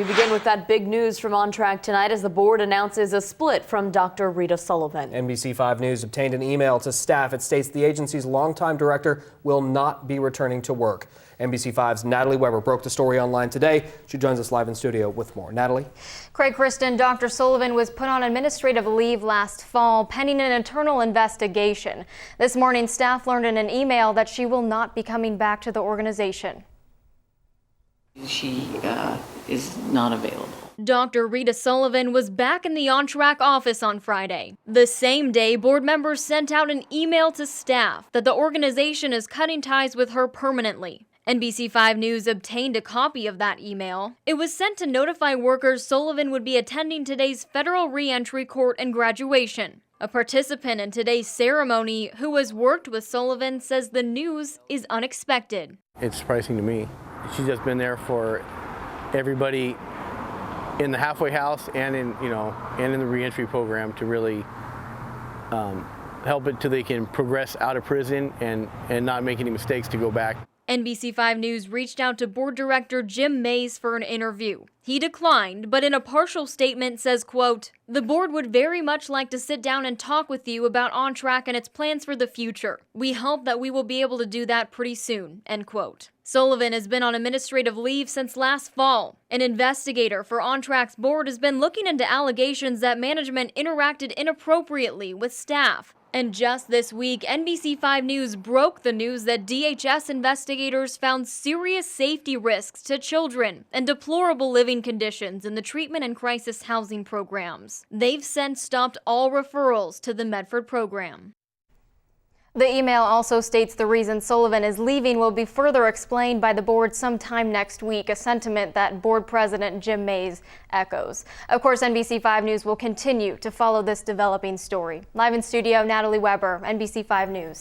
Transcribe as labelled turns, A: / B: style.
A: begin with that big news from OnTrack tonight as the board announces a split from Dr. Rita Sullivan.
B: NBC5 News obtained an email to staff. It states the agency's longtime director will not be returning to work. NBC5's Natalie Weber broke the story online today. She joins us live in studio with more. Natalie?
C: Craig, Kristen, Dr. Sullivan was put on administrative leave last fall pending an internal investigation. This morning, staff learned in an email that she will not be coming back to the organization.
D: She is not available.
C: Dr. Rita Sullivan was back in the OnTrack office on Friday. The same day, board members sent out an email to staff that the organization is cutting ties with her permanently. NBC5 News obtained a copy of that email. It was sent to notify workers Sullivan would be attending today's federal reentry court and graduation. A participant in today's ceremony who has worked with Sullivan says the news is unexpected.
E: It's surprising to me. She's just been there for everybody in the halfway house and in the reentry program to really help it till they can progress out of prison and not make any mistakes to go back.
C: NBC5 News reached out to board director Jim Mays for an interview. He declined, but in a partial statement says, quote, "The board would very much like to sit down and talk with you about OnTrack and its plans for the future. We hope that we will be able to do that pretty soon," end quote. Sullivan has been on administrative leave since last fall. An investigator for OnTrack's board has been looking into allegations that management interacted inappropriately with staff. And just this week, NBC5 News broke the news that DHS investigators found serious safety risks to children and deplorable living conditions in the treatment and crisis housing programs. They've since stopped all referrals to the Medford program. The email also states the reason Sullivan is leaving will be further explained by the board sometime next week, a sentiment that board president Jim Mays echoes. Of course, NBC5 News will continue to follow this developing story. Live in studio, Natalie Weber, NBC5 News.